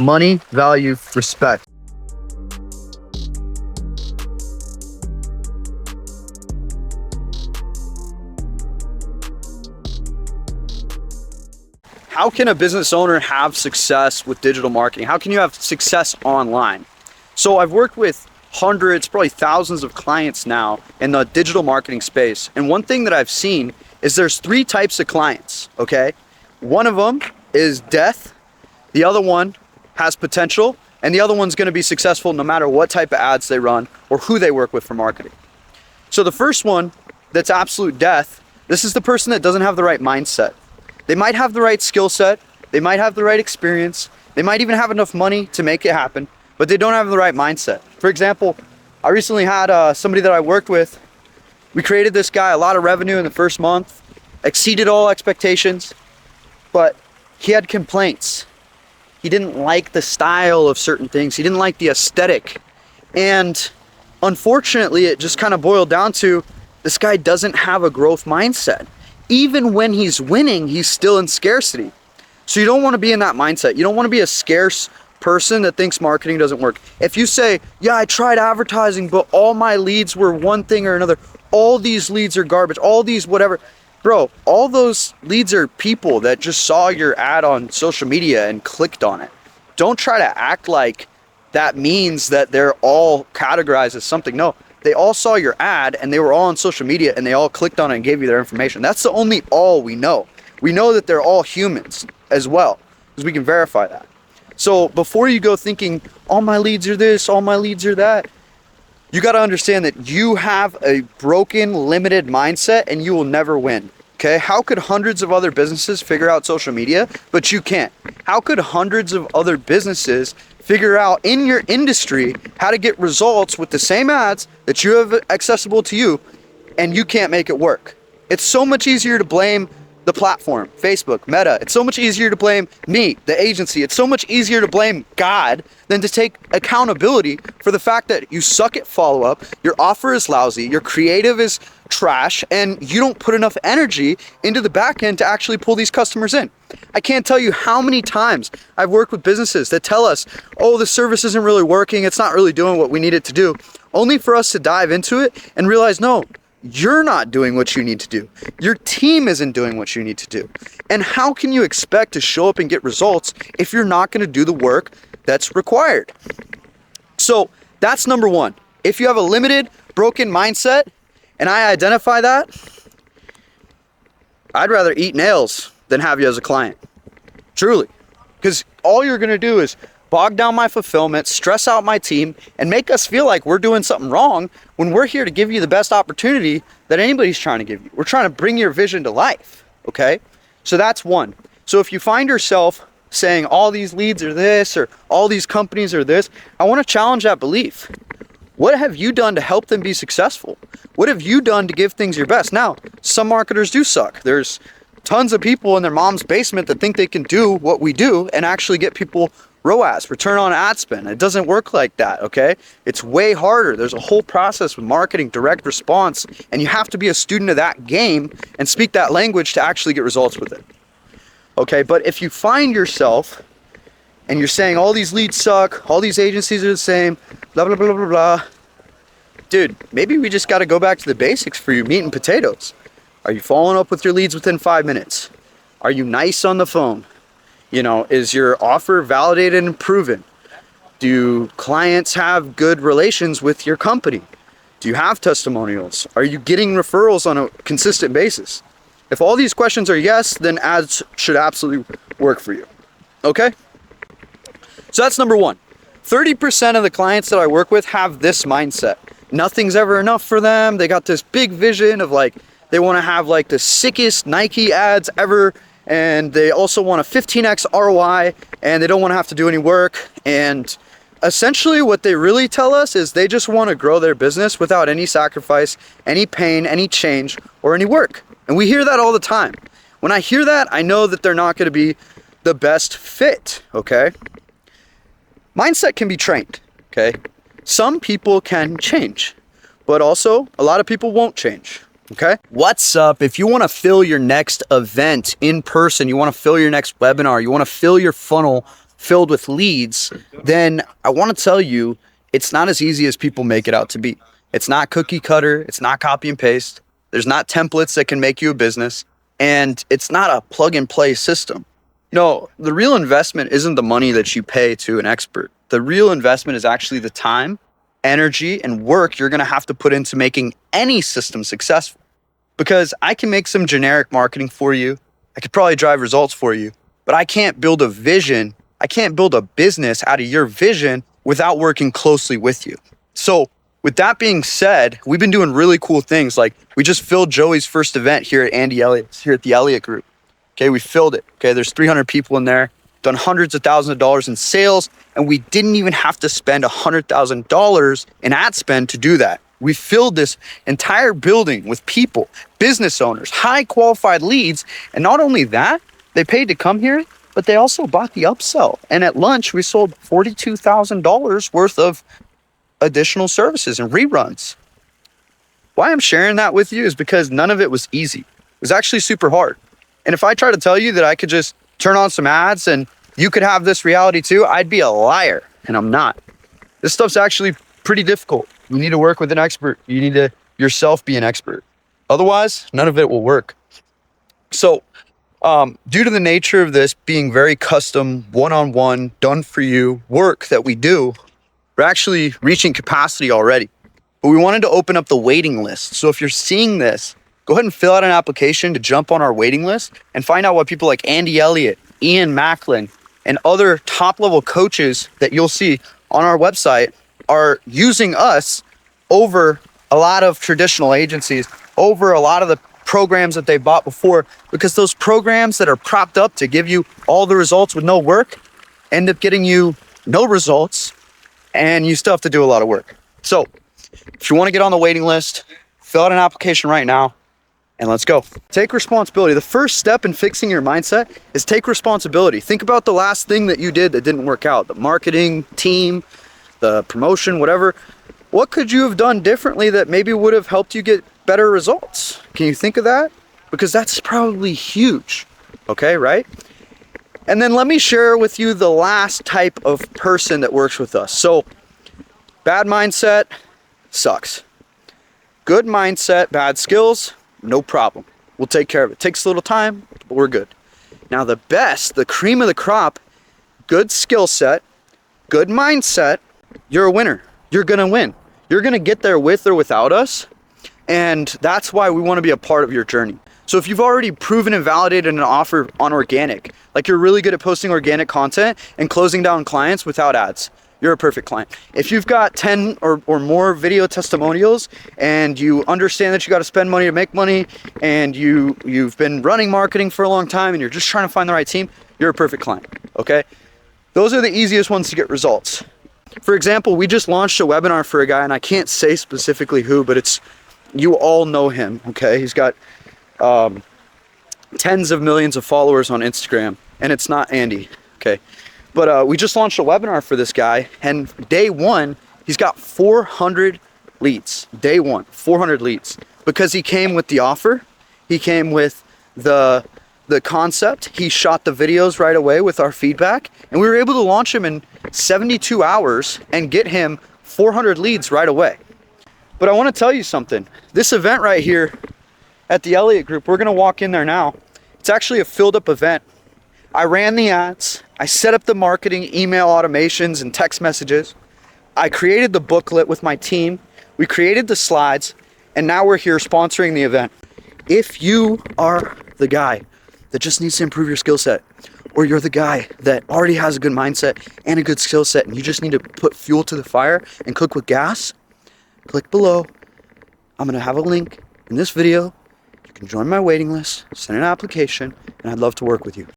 money, value, respect. How can a business owner have success with digital marketing? How can you have success online? So I've worked with hundreds, probably thousands of clients now in the digital marketing space. And one thing that I've seen is there's 3 types of clients, okay? One of them is death, the other one has potential, and the other one's gonna be successful no matter what type of ads they run or who they work with for marketing. So the first one, that's absolute death, this is the person that doesn't have the right mindset. They might have the right skill set, they might have the right experience, they might even have enough money to make it happen, but they don't have the right mindset. For example, I recently had somebody that I worked with. We created this guy a lot of revenue in the first month, exceeded all expectations, but he had complaints. He didn't like the style of certain things. He didn't like the aesthetic. And unfortunately, it just kind of boiled down to this guy doesn't have a growth mindset. Even when he's winning, he's still in scarcity. So you don't want to be in that mindset. You don't want to be a scarce person that thinks marketing doesn't work. If you say, yeah, I tried advertising, but all my leads were one thing or another, all these leads are garbage, all these whatever. Bro, all those leads are people that just saw your ad on social media and clicked on it. Don't try to act like that means that they're all categorized as something. No, they all saw your ad and they were all on social media and they all clicked on it and gave you their information. That's the only all we know. We know that they're all humans as well, because we can verify that. So before you go thinking, all my leads are this, all my leads are that, you got to understand that you have a broken, limited mindset and you will never win. Okay? How could hundreds of other businesses figure out social media, but you can't? How could hundreds of other businesses figure out in your industry how to get results with the same ads that you have accessible to you, and you can't make it work? It's so much easier to blame the platform, Facebook, Meta. It's so much easier to blame me, the agency. It's so much easier to blame God than to take accountability for the fact that you suck at follow-up, your offer is lousy, your creative is trash, and you don't put enough energy into the back end to actually pull these customers in. I can't tell you how many times I've worked with businesses that tell us, oh, the service isn't really working, it's not really doing what we need it to do, only for us to dive into it and realize, no, you're not doing what you need to do. Your team isn't doing what you need to do. And how can you expect to show up and get results if you're not going to do the work that's required? So that's number one. If you have a limited, broken mindset, and I identify that, I'd rather eat nails than have you as a client. Truly. Because all you're going to do is bog down my fulfillment, stress out my team, and make us feel like we're doing something wrong when we're here to give you the best opportunity that anybody's trying to give you. We're trying to bring your vision to life, okay? So that's one. So if you find yourself saying all these leads are this or all these companies are this, I want to challenge that belief. What have you done to help them be successful? What have you done to give things your best? Now, some marketers do suck. There's tons of people in their mom's basement that think they can do what we do and actually get people ROAS, return on ad spend. It doesn't work like that, okay? It's way harder. There's a whole process with marketing, direct response, and you have to be a student of that game and speak that language to actually get results with it. Okay, but if you find yourself and you're saying all these leads suck, all these agencies are the same, blah, blah, blah, blah, blah, dude, maybe we just got to go back to the basics for your meat and potatoes. Are you following up with your leads within 5 minutes? Are you nice on the phone? You know, is your offer validated and proven? Do clients have good relations with your company? Do you have testimonials? Are you getting referrals on a consistent basis? If all these questions are yes, then ads should absolutely work for you. Okay? So that's number one. 30% of the clients that I work with have this mindset. Nothing's ever enough for them. They got this big vision of like, they want to have like the sickest Nike ads ever. And they also want a 15x ROI, and they don't want to have to do any work. And essentially what they really tell us is they just want to grow their business without any sacrifice, any pain, any change, or any work. And we hear that all the time. When I hear that, I know that they're not going to be the best fit, okay? Mindset can be trained, okay? Some people can change, but also a lot of people won't change. Okay. What's up? If you want to fill your next event in person, you want to fill your next webinar, you want to fill your funnel filled with leads, then I want to tell you it's not as easy as people make it out to be. It's not cookie cutter. It's not copy and paste. There's not templates that can make you a business. And it's not a plug and play system. No, the real investment isn't the money that you pay to an expert. The real investment is actually the time, energy, and work you're going to have to put into making any system successful. Because I can make some generic marketing for you. I could probably drive results for you, but I can't build a vision. I can't build a business out of your vision without working closely with you. So with that being said, we've been doing really cool things. Like we just filled Joey's first event here at Andy Elliott's, here at the Elliott Group. Okay, we filled it. Okay, there's 300 people in there, done hundreds of thousands of dollars in sales, and we didn't even have to spend $100,000 in ad spend to do that. We filled this entire building with people, business owners, high qualified leads. And not only that, they paid to come here, but they also bought the upsell. And at lunch, we sold $42,000 worth of additional services and reruns. Why I'm sharing that with you is because none of it was easy. It was actually super hard. And if I try to tell you that I could just turn on some ads and you could have this reality too, I'd be a liar, and I'm not. This stuff's actually pretty difficult. You need to work with an expert. You need to yourself be an expert. Otherwise, none of it will work. So, due to the nature of this being very custom, one-on-one, done for you work that we do, we're actually reaching capacity already. But we wanted to open up the waiting list. So if you're seeing this, go ahead and fill out an application to jump on our waiting list and find out what people like Andy Elliott, Ian Macklin, and other top-level coaches that you'll see on our website are using us over a lot of traditional agencies, over a lot of the programs that they bought before, because those programs that are propped up to give you all the results with no work end up getting you no results, and you still have to do a lot of work. So if you want to get on the waiting list, fill out an application right now, and let's go. Take responsibility. The first step in fixing your mindset is take responsibility. Think about the last thing that you did that didn't work out, the marketing team, the promotion, whatever. What could you have done differently that maybe would have helped you get better results? Can you think of that? Because that's probably huge. Okay, right? And then let me share with you the last type of person that works with us. So, bad mindset sucks. Good mindset, bad skills, no problem. We'll take care of it. Takes a little time, but we're good. Now the best, the cream of the crop, good skill set, good mindset, you're a winner. You're gonna win. You're gonna get there with or without us. And that's why we wanna be a part of your journey. So if you've already proven and validated an offer on organic, like you're really good at posting organic content and closing down clients without ads, you're a perfect client. If you've got 10 or more video testimonials and you understand that you gotta spend money to make money, and you've been running marketing for a long time and you're just trying to find the right team, you're a perfect client, okay? Those are the easiest ones to get results. For example, we just launched a webinar for a guy, and I can't say specifically who, but you all know him, okay? He's got tens of millions of followers on Instagram, and it's not Andy, okay? But we just launched a webinar for this guy, and day one, he's got 400 leads. Day one, 400 leads. Because he came with the offer, he came with the concept, he shot the videos right away with our feedback, and we were able to launch him in 72 hours and get him 400 leads right away. But I want to tell you something. This event right here at the Elliott Group, we're going to walk in there now. It's actually a filled up event. I ran the ads. I set up the marketing, email automations, and text messages. I created the booklet with my team. We created the slides, and now we're here sponsoring the event. If you are the guy that just needs to improve your skill set, or you're the guy that already has a good mindset and a good skill set, and you just need to put fuel to the fire and cook with gas, click below. I'm going to have a link in this video. You can join my waiting list, send an application, and I'd love to work with you.